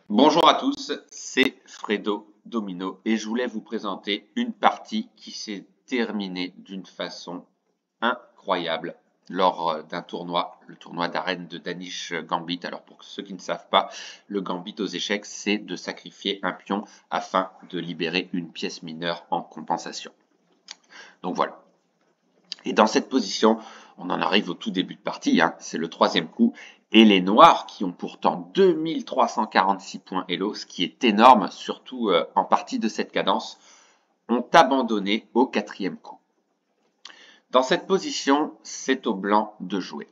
Bonjour à tous, c'est Fredo Domino et je voulais vous présenter une partie qui s'est terminée d'une façon incroyable lors d'un tournoi, le tournoi d'arène de Danish Gambit. Alors pour ceux qui ne savent pas, le Gambit aux échecs, c'est de sacrifier un pion afin de libérer une pièce mineure en compensation. Donc voilà. Et dans cette position, on en arrive au tout début de partie, hein, c'est le troisième coup. Et les noirs, qui ont pourtant 2346 points Elo, ce qui est énorme, surtout en partie de cette cadence, ont abandonné au quatrième coup. Dans cette position, c'est au blanc de jouer.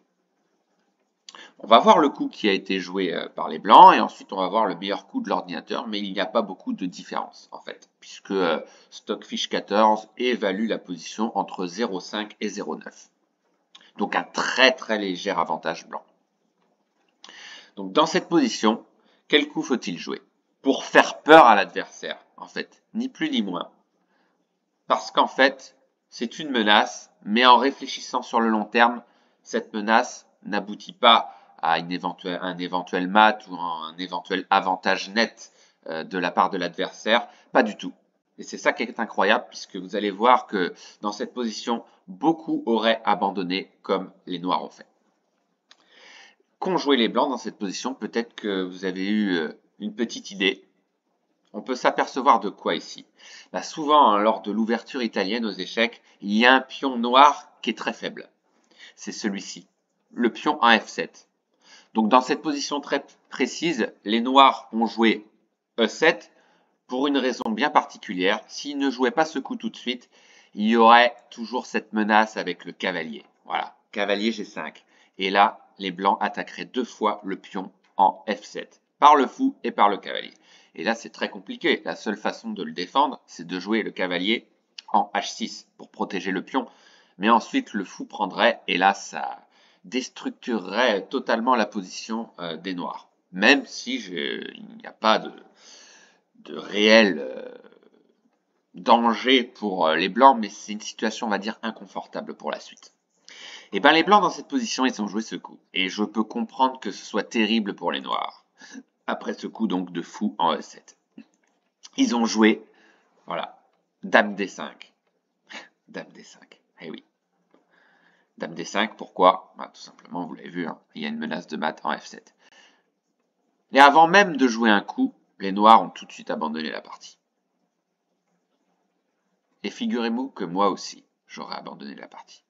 On va voir le coup qui a été joué par les blancs et ensuite on va voir le meilleur coup de l'ordinateur, mais il n'y a pas beaucoup de différence en fait, puisque Stockfish 14 évalue la position entre 0,5 et 0,9. Donc un très léger avantage blanc. Donc dans cette position, quel coup faut-il jouer? Pour faire peur à l'adversaire, en fait, ni plus ni moins. Parce qu'en fait, c'est une menace, mais en réfléchissant sur le long terme, cette menace n'aboutit pas à un éventuel mat ou un éventuel avantage net de la part de l'adversaire, pas du tout. Et c'est ça qui est incroyable, puisque vous allez voir que dans cette position, beaucoup auraient abandonné comme les noirs ont fait. Qu'ont joué les blancs dans cette position? Peut-être que vous avez eu une petite idée. On peut s'apercevoir de quoi ici? Souvent, hein, lors de l'ouverture italienne aux échecs, il y a un pion noir qui est très faible. C'est celui-ci, le pion en F7. Donc dans cette position très précise, les noirs ont joué E7 pour une raison bien particulière. S'ils ne jouaient pas ce coup tout de suite, il y aurait toujours cette menace avec le cavalier. Voilà, cavalier G5. Et là, les blancs attaqueraient deux fois le pion en F7, par le fou et par le cavalier. Et là, c'est très compliqué. La seule façon de le défendre, c'est de jouer le cavalier en H6 pour protéger le pion. Mais ensuite, le fou prendrait, et là, ça déstructurerait totalement la position des noirs. Même si il n'y a pas de réel danger pour les blancs, mais c'est une situation, on va dire, inconfortable pour la suite. Et bien les blancs dans cette position, ils ont joué ce coup. Et je peux comprendre que ce soit terrible pour les noirs. Après ce coup donc de fou en E7. Ils ont joué, voilà, Dame D5. Dame D5, eh oui. Dame D5, pourquoi? Tout simplement, vous l'avez vu, hein, il y a une menace de mat en F7. Et avant même de jouer un coup, les noirs ont tout de suite abandonné la partie. Et figurez-vous que moi aussi, j'aurais abandonné la partie.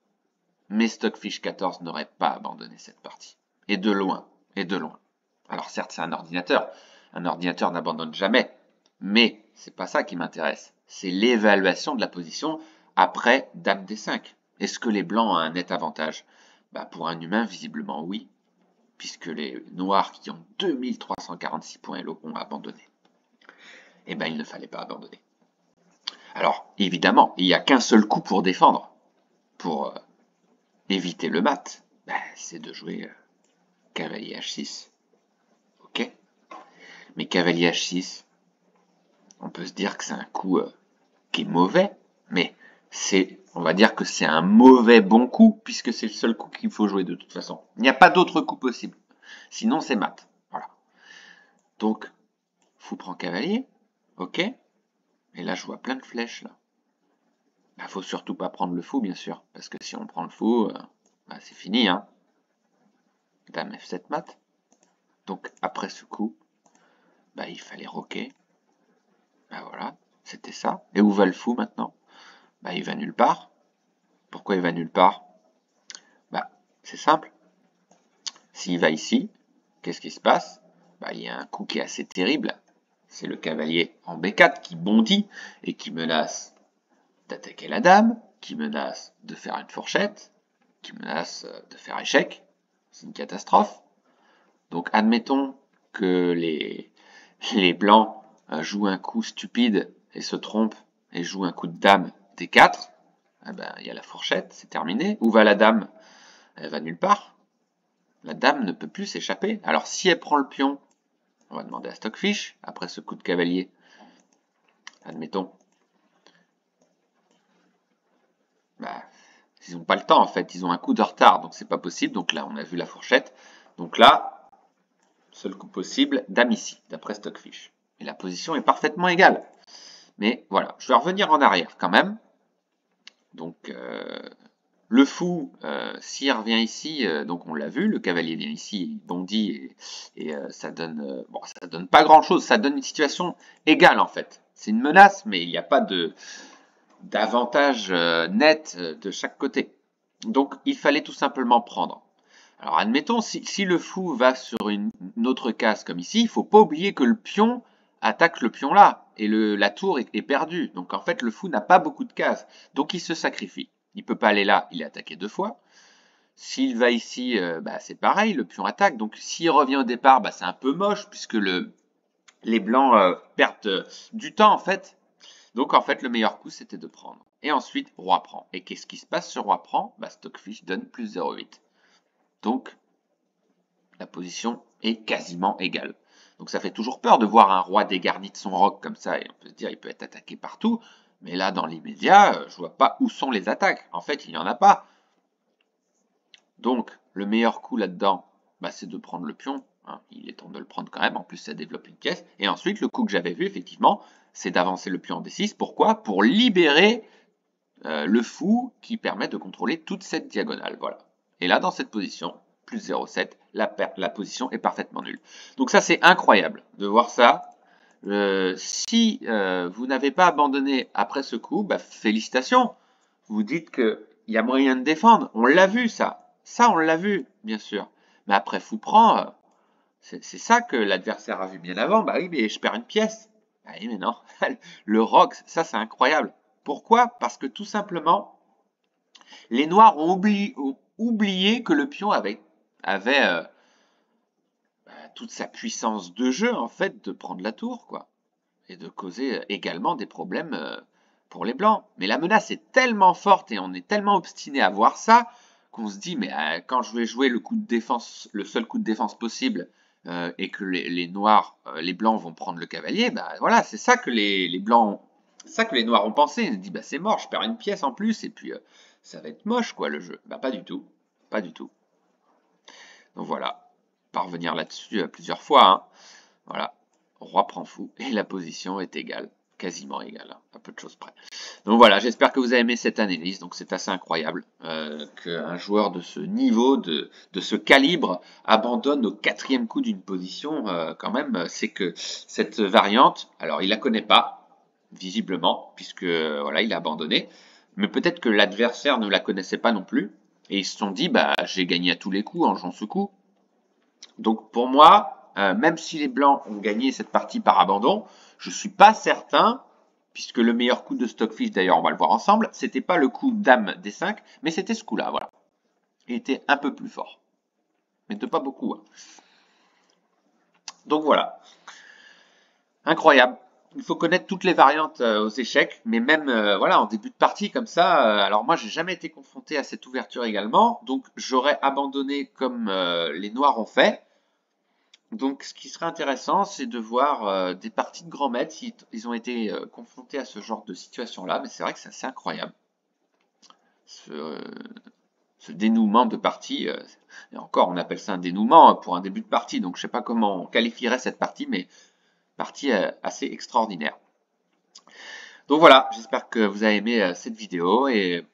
Mais Stockfish 14 n'aurait pas abandonné cette partie. Et de loin, et de loin. Alors certes, c'est un ordinateur. Un ordinateur n'abandonne jamais. Mais c'est pas ça qui m'intéresse. C'est l'évaluation de la position après Dame D5. Est-ce que les blancs ont un net avantage? Pour un humain, visiblement oui. Puisque les noirs qui ont 2346 points Elo ont abandonné. Eh bien, il ne fallait pas abandonner. Alors, évidemment, il n'y a qu'un seul coup pour défendre. Pour éviter le mat, c'est de jouer cavalier H6. Ok? Mais cavalier H6, on peut se dire que c'est un coup qui est mauvais, mais on va dire que c'est un mauvais bon coup, puisque c'est le seul coup qu'il faut jouer de toute façon. Il n'y a pas d'autre coup possible. Sinon, c'est mat. Voilà. Donc, fou prend cavalier. Ok? Et là, je vois plein de flèches, là. Faut surtout pas prendre le fou, bien sûr, parce que si on prend le fou, c'est fini, hein. Dame F7 mat. Donc, après ce coup, il fallait roquer. Voilà, c'était ça. Et où va le fou maintenant? Il va nulle part. Pourquoi il va nulle part? C'est simple. S'il va ici, qu'est-ce qui se passe? Il y a un coup qui est assez terrible. C'est le cavalier en B4 qui bondit et qui menace d'attaquer la dame, qui menace de faire une fourchette, qui menace de faire échec. C'est une catastrophe. Donc admettons que les blancs jouent un coup stupide et se trompent et jouent un coup de dame D4. Il y a la fourchette, c'est terminé. Où va la dame? Elle va nulle part. La dame ne peut plus s'échapper. Alors si elle prend le pion, on va demander à Stockfish, après ce coup de cavalier, admettons. Ils n'ont pas le temps en fait, ils ont un coup de retard, donc c'est pas possible. Donc là, on a vu la fourchette. Donc là, seul coup possible, dame ici, d'après Stockfish. Et la position est parfaitement égale. Mais voilà, je vais revenir en arrière quand même. Donc, le fou, s'il revient ici, donc on l'a vu, le cavalier vient ici, il bondit et ça donne, bon, ça donne pas grand-chose, ça donne une situation égale en fait. C'est une menace, mais il n'y a pas d'avantage net de chaque côté. Donc, il fallait tout simplement prendre. Alors, admettons, si le fou va sur une autre case comme ici, il ne faut pas oublier que le pion attaque le pion là, et la tour est perdue. Donc, en fait, le fou n'a pas beaucoup de cases. Donc, il se sacrifie. Il ne peut pas aller là, il est attaqué 2 fois. S'il va ici, bah, c'est pareil, le pion attaque. Donc, s'il revient au départ, bah, c'est un peu moche, puisque les blancs perdent du temps, en fait. Donc, en fait, le meilleur coup, c'était de prendre. Et ensuite, roi prend. Et qu'est-ce qui se passe sur roi prend? Bah, Stockfish donne plus 0,8. Donc, la position est quasiment égale. Donc ça fait toujours peur de voir un roi dégarni de son roc comme ça, et on peut se dire il peut être attaqué partout, mais là dans l'immédiat, je vois pas où sont les attaques. En fait, il n'y en a pas. Donc le meilleur coup là-dedans, bah, c'est de prendre le pion. Hein. Il est temps de le prendre quand même, en plus ça développe une pièce. Et ensuite, le coup que j'avais vu, effectivement, c'est d'avancer le pion en D6. Pourquoi? Pour libérer le fou qui permet de contrôler toute cette diagonale. Voilà. Et là, dans cette position, plus 0,7, la position est parfaitement nulle. Donc ça, c'est incroyable de voir ça. Si vous n'avez pas abandonné après ce coup, bah, félicitations. Vous dites qu'il y a moyen de défendre. On l'a vu, ça. Ça, on l'a vu, bien sûr. Mais après fou prend, c'est ça que l'adversaire a vu bien avant. Bah oui, mais je perds une pièce. Bah oui, mais non. Le rock, ça, c'est incroyable. Pourquoi? Parce que tout simplement, les noirs ont oublié que le pion avait toute sa puissance de jeu, en fait, de prendre la tour, quoi. Et de causer également des problèmes pour les blancs. Mais la menace est tellement forte et on est tellement obstiné à voir ça qu'on se dit, mais quand je vais jouer le coup de défense, le seul coup de défense possible, et que les noirs, les blancs vont prendre le cavalier, bah voilà, c'est ça que les blancs, ça que les noirs ont pensé. Ils se disent, bah c'est mort, je perds une pièce en plus et puis ça va être moche quoi le jeu. Bah pas du tout, pas du tout. Donc voilà, pas revenir là-dessus plusieurs fois. Hein. Voilà, roi prend fou et la position est égale, quasiment égale, hein, à peu de choses près. Donc voilà, j'espère que vous avez aimé cette analyse. Donc c'est assez incroyable qu'un joueur de ce niveau, de ce calibre, abandonne au 4e coup d'une position. Quand même, c'est que cette variante, alors il la connaît pas visiblement, puisque voilà, il a abandonné. Mais peut-être que l'adversaire ne la connaissait pas non plus. Et ils se sont dit, bah j'ai gagné à tous les coups en jouant ce coup. Donc pour moi, même si les blancs ont gagné cette partie par abandon, je ne suis pas certain, puisque le meilleur coup de Stockfish, d'ailleurs on va le voir ensemble, c'était pas le coup dame D5, mais c'était ce coup-là, voilà. Il était un peu plus fort, mais de pas beaucoup. Hein. Donc voilà, incroyable. Il faut connaître toutes les variantes aux échecs, mais même voilà en début de partie comme ça. Alors moi j'ai jamais été confronté à cette ouverture également, donc j'aurais abandonné comme les noirs ont fait. Donc, ce qui serait intéressant, c'est de voir des parties de grands maîtres s'ils ont été confrontés à ce genre de situation-là. Mais c'est vrai que c'est assez incroyable. Ce, ce dénouement de partie, et encore, on appelle ça un dénouement pour un début de partie. Donc, je ne sais pas comment on qualifierait cette partie, mais partie assez extraordinaire. Donc voilà, j'espère que vous avez aimé cette vidéo et